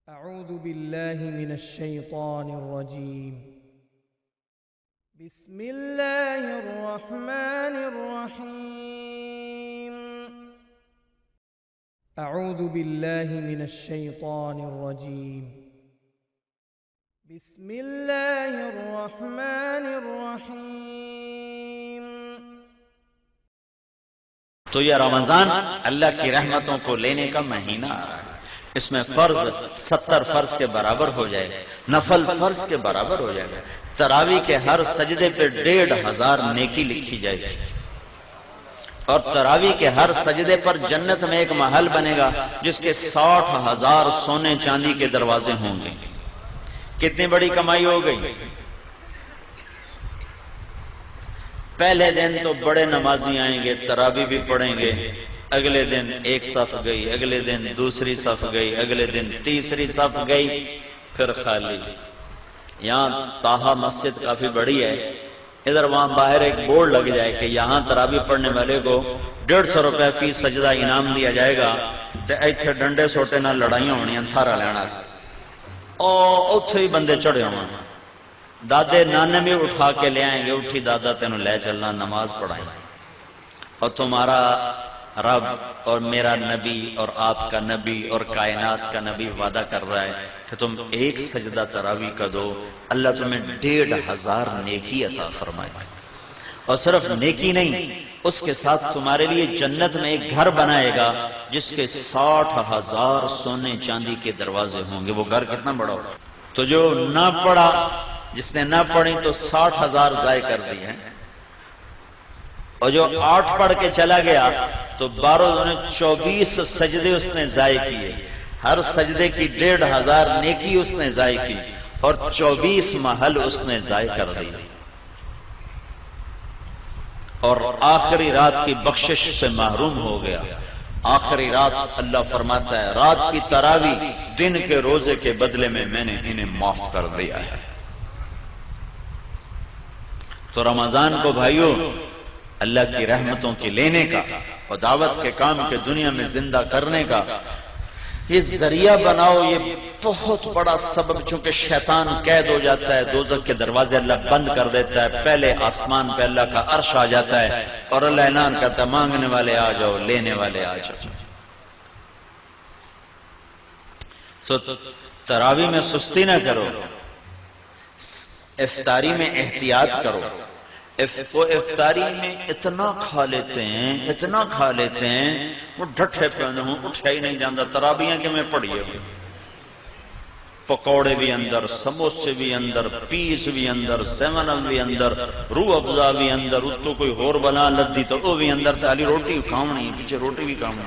أعوذ بالله من الشيطان الرجيم. بسم الله الرحمن الرحيم. أعوذ بالله من الشيطان الرجيم. بسم الله الرحمن الرحيم. تو یہ رمضان اللہ کی رحمتوں کو لینے کا مہینہ آ رہا ہے. اس میں فرض 70 فرض کے برابر ہو جائے گا، نفل فرض کے برابر ہو جائے گا. تراویح کے ہر سجدے پہ 1500 نیکی لکھی جائے گی، اور تراویح کے ہر سجدے پر جنت میں ایک محل بنے گا جس کے 60,000 سونے چاندی کے دروازے ہوں گے. کتنی بڑی کمائی ہو گئی. پہلے دن تو بڑے نمازی آئیں گے، تراویح بھی پڑھیں گے. اگلے دن ایک صف گئی، اگلے دن دوسری صف گئی، اگلے دن تیسری صف گئی، پھر خالی. یہاں طاہا مسجد کافی بڑی ہے، ادھر وہاں باہر ایک بورڈ لگ جائے کہ یہاں تراویح پڑھنے والے کو 150 روپے فی سجدہ انعام دیا جائے گا. تے ایتھے ڈنڈے سوٹے نہ لڑائیاں ہونیاں تھارا لینا سے، اوتھے ہی بندے چڑھے ہوں. دادے نانے بھی اٹھا کے لے آئیں گے، اٹھی دادا تینوں لے چلنا، نماز پڑھائیں. اور تمہارا رب اور میرا نبی اور آپ کا نبی اور کائنات کا نبی وعدہ کر رہا ہے کہ تم ایک سجدہ تراویح کا دو، اللہ تمہیں 1500 نیکی عطا فرمائے. اور صرف نیکی نہیں، اس کے ساتھ تمہارے لیے جنت میں ایک گھر بنائے گا جس کے 60,000 سونے چاندی کے دروازے ہوں گے. وہ گھر کتنا بڑا ہوگا. تو جو نہ پڑھا، جس نے نہ پڑھی تو 60,000 ضائع کر دی ہے، اور جو 8 پڑھ کے چلا گیا تو 24 سجدے اس نے ضائع کیے. ہر سجدے کی 1500 نیکی اس نے ضائع کی، اور 24 محل اس نے ضائع کر دی. اور آخری رات کی بخشش سے محروم ہو گیا. آخری رات اللہ فرماتا ہے رات کی تراویح دن کے روزے کے بدلے میں نے انہیں معاف کر دیا ہے. تو رمضان کو بھائیو اللہ کی رحمتوں کے لینے کا اور دعوت کے کام کے دنیا میں زندہ کرنے کا یہ ذریعہ بناؤ. یہ بہت بڑا سبب، چونکہ شیطان قید ہو جاتا ہے، دوزخ کے دروازے اللہ بند کر دیتا ہے. پہلے آسمان پہ اللہ کا عرش آ جاتا ہے اور اللہ اعلان کرتا ہے مانگنے والے آ جاؤ، لینے والے آ جاؤ. تو تراویح میں سستی نہ کرو، افطاری میں احتیاط کرو. وہ افطاری میں اتنا کھا لیتے ہیں وہ ڈھٹے پہ ہوں، اٹھا ہی نہیں جاندہ. تراویحاں کہ میں پڑھیے پکوڑے بھی اندر، سموسے بھی اندر، پیس بھی اندر، 7 اپ بھی اندر، روح افزا بھی اندر، اتو کوئی ہور بنا لدی تو وہ بھی اندر. تالی روٹی کھاونی، پیچھے روٹی بھی کھاونی.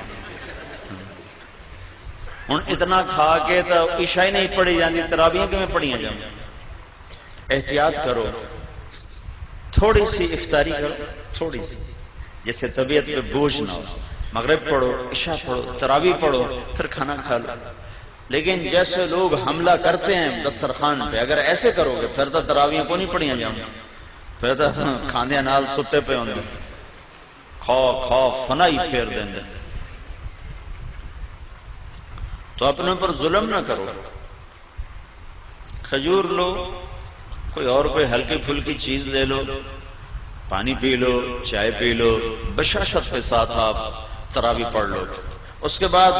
ہن اتنا کھا کے تو عشاء ہی نہیں پڑھی جاندی، تراویحاں کہ میں پڑھیاں جاندی. احتیاط کرو، تھوڑی سی افطاری کرو، تھوڑی سی، جیسے طبیعت پہ بوجھ نہ ہو. مغرب پڑھو، عشاء پڑھو، تراویح پڑھو، پھر کھانا کھا لو. لیکن جیسے لوگ حملہ کرتے ہیں دسترخوان پہ، اگر ایسے کرو گے پھر تو تراویح کو نہیں پڑھیاں جاؤں، پھر تو کھاندے نال ستے پہ ہوندے، کھا فنائی پھیر دیں گے. تو اپنے پر ظلم نہ کرو. کھجور لو، کوئی اور کوئی ہلکی پھلکی چیز لے لو، پانی پی لو، چائے پی لو، بشاشت کے ساتھ آپ تراویح پڑھ لو. اس کے بعد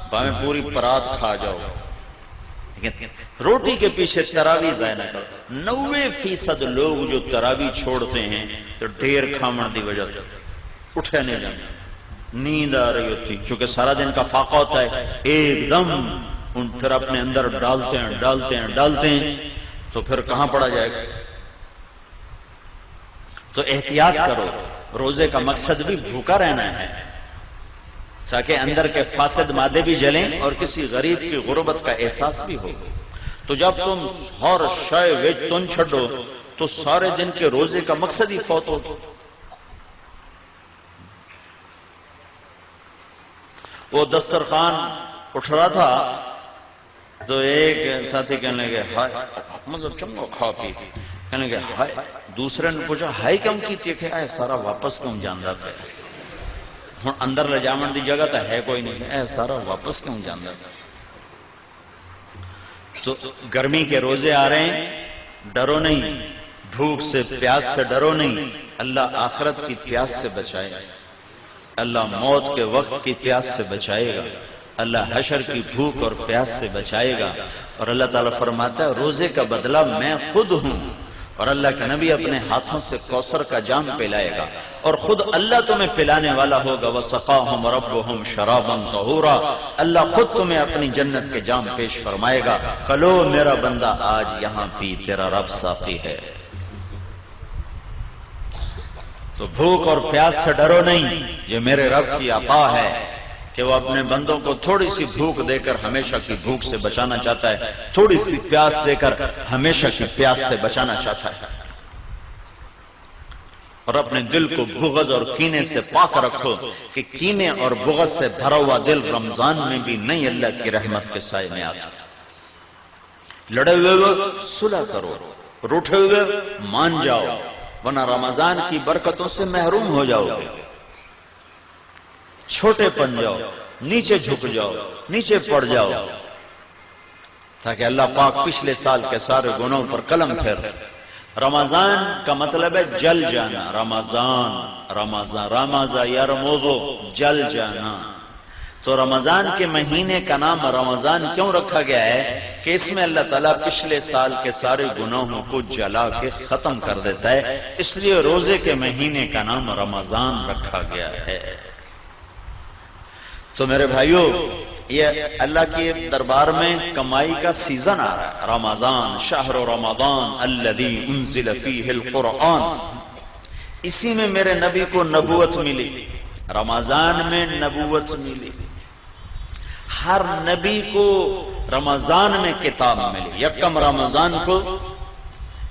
بھاویں پوری پرات کھا جاؤ، لیکن روٹی کے پیچھے تراویح ضائع نہ کرو. 90% لوگ جو تراویح چھوڑتے ہیں تو ڈھیر کھامن دی وجہ سے اٹھے نہیں جاتے، نیند آ رہی ہوتی، کیونکہ سارا دن کا فاقہ ہوتا ہے. ایک دم ان پھر اپنے اندر ڈالتے ہیں تو پھر کہاں پڑا جائے گا. تو احتیاط کرو. روزے کا مقصد بھی بھوکا رہنا ہے تاکہ اندر کے فاسد مادے بھی جلیں اور کسی غریب کی غربت کا احساس بھی ہو. تو جب تم ہر شے وچ تن چھڈو تو سارے دن کے روزے کا مقصد ہی فوت ہو. وہ دسترخوان اٹھ رہا تھا تو ایک ساتھی کہنے لگے ہائے مطلب چنگو کھا پی، کہنے لگے ہائے. دوسرے نے پوچھا ہائے کیوں کیتی ہے کہ اے سارا واپس کیوں جاندا پیا. ہن اندر لے جاون دی جگہ تو ہے کوئی نہیں، اے سارا واپس کیوں جاندا پیا. تو گرمی کے روزے آ رہے ہیں، ڈرو نہیں، بھوک سے پیاس سے ڈرو نہیں، اللہ آخرت کی پیاس سے بچائے گا، اللہ موت کے وقت کی پیاس سے بچائے گا، اللہ حشر کی بھوک اور پیاس سے بچائے گا۔ اور اللہ تعالیٰ فرماتا ہے روزے کا بدلہ میں خود ہوں، اور اللہ کے نبی اپنے ہاتھوں سے کوثر کا جام پلائے گا، اور خود اللہ تمہیں پلانے والا ہوگا، وَسَقَاهُمْ رَبُّهُمْ شَرَابًا طَهُورًا، اللہ خود تمہیں اپنی جنت کے جام پیش فرمائے گا، کلو میرا بندہ آج یہاں پی، تیرا رب ساقی ہے۔ تو بھوک اور پیاس سے ڈرو نہیں، یہ میرے رب کی عطا ہے کہ وہ اپنے بندوں کو تھوڑی سی بھوک دے کر ہمیشہ کی بھوک سے بچانا چاہتا ہے، تھوڑی سی پیاس دے کر ہمیشہ کی پیاس سے بچانا چاہتا ہے۔ اور اپنے دل کو بغض اور کینے سے پاک رکھو کہ کینے اور بغض سے بھرا ہوا دل رمضان میں بھی نہیں اللہ کی رحمت کے سائے میں آتا۔ لڑے ہوئے صلح کرو، روٹھے ہوئے مان جاؤ، ورنہ رمضان کی برکتوں سے محروم ہو جاؤ گے۔ چھوٹے پن جاؤ، نیچے جھک جاؤ، نیچے پڑ جاؤ، تاکہ اللہ پاک پچھلے سال کے سارے گناہوں پر قلم پھیر۔ رمضان کا مطلب ہے جل جانا، رمضان رمضان یرمضو، جل جانا۔ تو رمضان کے مہینے کا نام رمضان کیوں رکھا گیا ہے کہ اس میں اللہ تعالیٰ پچھلے سال کے سارے گناہوں کو جلا کے ختم کر دیتا ہے، اس لیے روزے کے مہینے کا نام رمضان رکھا گیا ہے۔ تو میرے بھائیو، یہ اللہ کے دربار میں کمائی کا سیزن آ رہا ہے، رمضان شہر رمضان الذی انزل فیہ القرآن، اسی میں میرے نبی کو نبوت ملی، رمضان میں نبوت ملی۔ ہر نبی کو رمضان میں کتاب ملی۔ یکم رمضان کو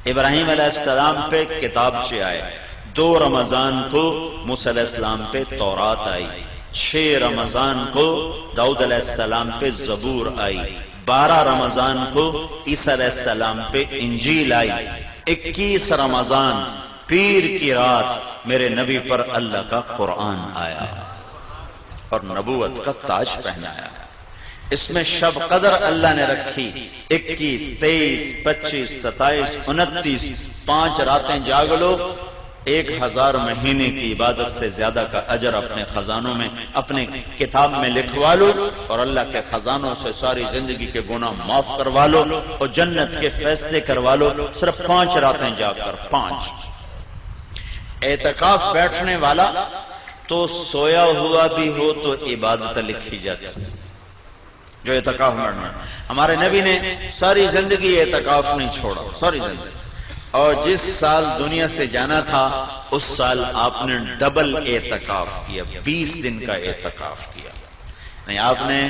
ابراہیم علیہ السلام پہ کتابچے آئے، 2 رمضان کو موسیٰ علیہ السلام پہ تورات آئی، 6 رمضان کو داؤد علیہ السلام پہ زبور آئی، 12 رمضان کو عیسیٰ علیہ السلام پہ انجیل آئی، 21 رمضان پیر کی رات میرے نبی پر اللہ کا قرآن آیا اور نبوت کا تاج پہنایا۔ اس میں شب قدر اللہ نے رکھی، 21، 23، 25، 27، 29، 5 راتیں جاگ لو، 1000 مہینے کی عبادت سے زیادہ کا اجر اپنے خزانوں میں، اپنے کتاب میں لکھوا لو، اور اللہ کے خزانوں سے ساری زندگی کے گناہ معاف کروا لو اور جنت کے فیصلے کروا لو، صرف 5 راتیں جاگ کر۔ 5 اعتکاف بیٹھنے والا تو سویا ہوا بھی ہو تو عبادت لکھی جاتی، جو اعتکاف میں ہمارے نبی نے ساری زندگی اعتکاف نہیں چھوڑا، ساری زندگی، اور جس سال دنیا سے جانا تھا اس سال آپ نے ڈبل اعتکاف کیا، 20 دن کا اعتکاف کیا۔ نہیں، آپ نے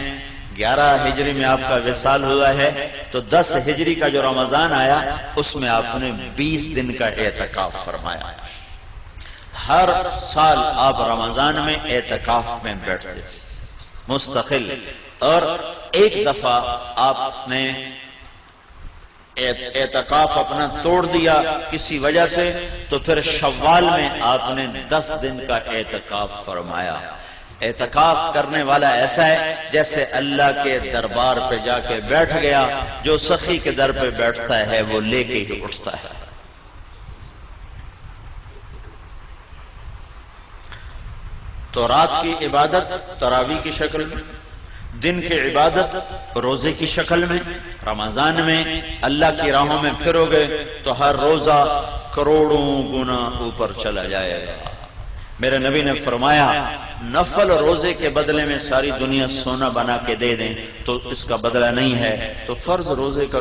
11 ہجری میں آپ کا وصال ہوا ہے تو 10 ہجری کا جو رمضان آیا اس میں آپ نے 20 دن کا اعتکاف فرمایا۔ ہر سال آپ رمضان میں اعتکاف میں بیٹھتے تھے مستقل، اور ایک دفعہ آپ نے اعتکاف اپنا توڑ دیا کسی وجہ سے، تو پھر شوال میں آپ نے 10 دن کا اعتکاف فرمایا۔ اعتکاف کرنے والا ایسا ہے جیسے اللہ کے دربار پہ جا کے بیٹھ گیا، جو سخی کے در پہ بیٹھتا ہے وہ لے کے ہی اٹھتا ہے۔ تو رات کی عبادت تراویح کی شکل میں، دن کی عبادت روزے کی شکل میں، رمضان میں اللہ کی راہوں میں پھرو گے تو ہر روزہ کروڑوں گنا اوپر چلا جائے گا۔ میرے نبی نے فرمایا نفل روزے کے بدلے میں ساری دنیا سونا بنا کے دے دیں تو اس کا بدلہ نہیں ہے، تو فرض روزے کا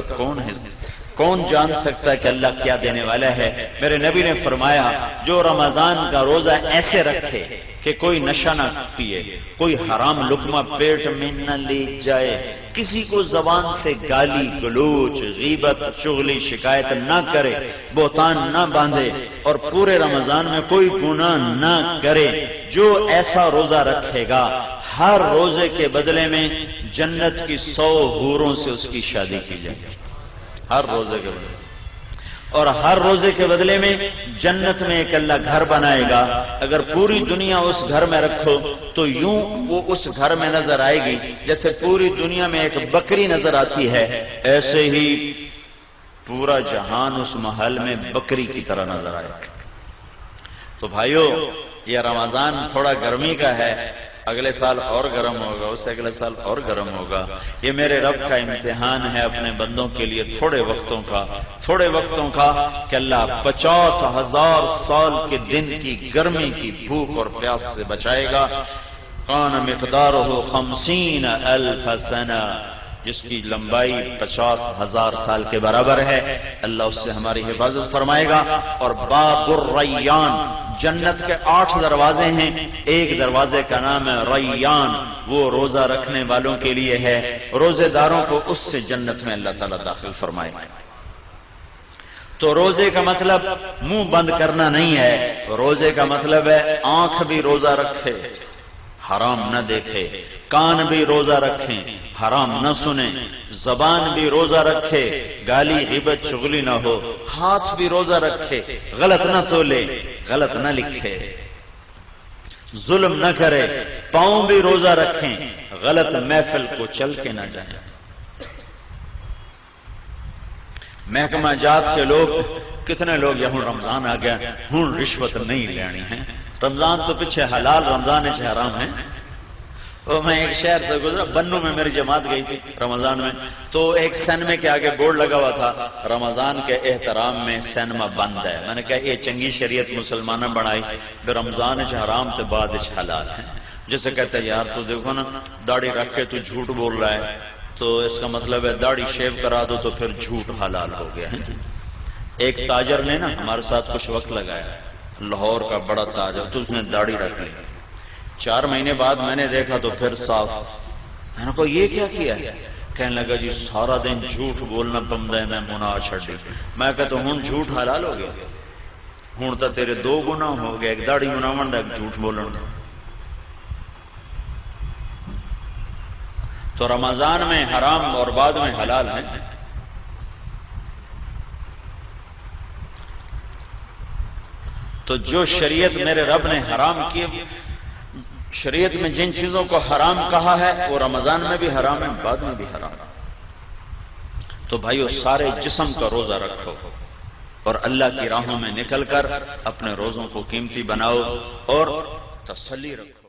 کون جان سکتا ہے کہ اللہ کیا دینے والا ہے؟ میرے نبی نے فرمایا جو رمضان کا روزہ ایسے رکھے کہ کوئی نشہ نہ پیے، کوئی حرام لقمہ پیٹ میں نہ لے جائے، کسی کو زبان سے گالی گلوچ غیبت چغلی شکایت نہ کرے، بہتان نہ باندھے، اور پورے رمضان میں کوئی گناہ نہ کرے، جو ایسا روزہ رکھے گا ہر روزے کے بدلے میں جنت کی 100 حوروں سے اس کی شادی کی جائے گی، ہر روزے کے بدلے۔ اور ہر روزے کے بدلے میں جنت میں ایک اللہ گھر بنائے گا. اگر پوری دنیا اس گھر میں رکھو تو یوں وہ اس گھر میں نظر آئے گی جیسے پوری دنیا میں ایک بکری نظر آتی ہے، ایسے ہی پورا جہان اس محل میں بکری کی طرح نظر آئے گا. تو بھائیو، یہ رمضان تھوڑا گرمی کا ہے، اگلے سال اور گرم ہوگا، اس سے اگلے سال اور گرم ہوگا. یہ میرے رب کا امتحان ہے اپنے بندوں کے لیے، تھوڑے وقتوں کا کہ اللہ 50,000 سال کے دن کی گرمی کی بھوک اور پیاس سے بچائے گا. کان مقدارہ 50,000 سنہ، جس کی لمبائی 50,000 سال کے برابر ہے. اللہ اس سے ہماری حفاظت فرمائے گا. اور باب الریان، جنت کے 8 دروازے ہیں، ایک دروازے کا نام ہے ریان، وہ روزہ رکھنے والوں کے لیے ہے. روزے داروں کو اس سے جنت میں اللہ تعالیٰ داخل فرمائے. تو روزے کا مطلب منہ بند کرنا نہیں ہے، روزے کا مطلب ہے آنکھ بھی روزہ رکھے، حرام نہ دیکھے، کان بھی روزہ رکھیں، حرام نہ سنیں، زبان بھی روزہ رکھے، گالی غیبت چغلی نہ ہو، ہاتھ بھی روزہ رکھے، غلط نہ تولے، غلط نہ لکھے، ظلم نہ کرے، پاؤں بھی روزہ رکھیں، غلط محفل کو چل کے نہ جائیں. محکمہ جات کے لوگ، کتنے لوگ یہاں رمضان آ گیا ہوں رشوت نہیں لینی ہے، رمضان تو پیچھے حلال، رمضان سے حرام ہے. تو میں ایک شہر سے گزرا، بنو میں میری جماعت گئی تھی رمضان میں، تو ایک سینما کے آگے بورڈ لگا ہوا تھا رمضان کے احترام میں سینما بند ہے. میں نے کہا یہ چنگی شریعت مسلمانوں بنائی، رمضان سے حرام تو بعد سے حلال ہے. جسے کہتے ہیں یار تو دیکھو نا داڑھی رکھ کے تو جھوٹ بول رہا ہے، تو اس کا مطلب ہے داڑھی شیو کرا دو تو پھر جھوٹ حلال ہو گیا ہے. ایک تاجر نے نا ہمارے ساتھ کچھ وقت لگایا، لاہور کا بڑا تاجر، تو اس نے داڑھی رکھ لی. 4 مہینے بعد میں نے دیکھا تو پھر صاف. میں نے کہا یہ کیا کیا ہے؟ کہنے لگا جی سارا دن جھوٹ بولنا پمدا ہے، میں مناہ چھڑ دی. میں کہتا ہوں جھوٹ حلال ہو گیا، ہوں تو تیرے 2 گناہ ہو گئے، ایک داڑھی مناون دا، ایک جھوٹ بولن دا. تو رمضان میں حرام اور بعد میں حلال ہے. تو جو شریعت میرے رب نے حرام کی، شریعت میں جن چیزوں کو حرام کہا ہے وہ رمضان میں بھی حرام ہے، بعد میں بھی حرام ہے. تو بھائیو سارے جسم کا روزہ رکھو اور اللہ کی راہوں میں نکل کر اپنے روزوں کو قیمتی بناؤ اور تسلی رکھو.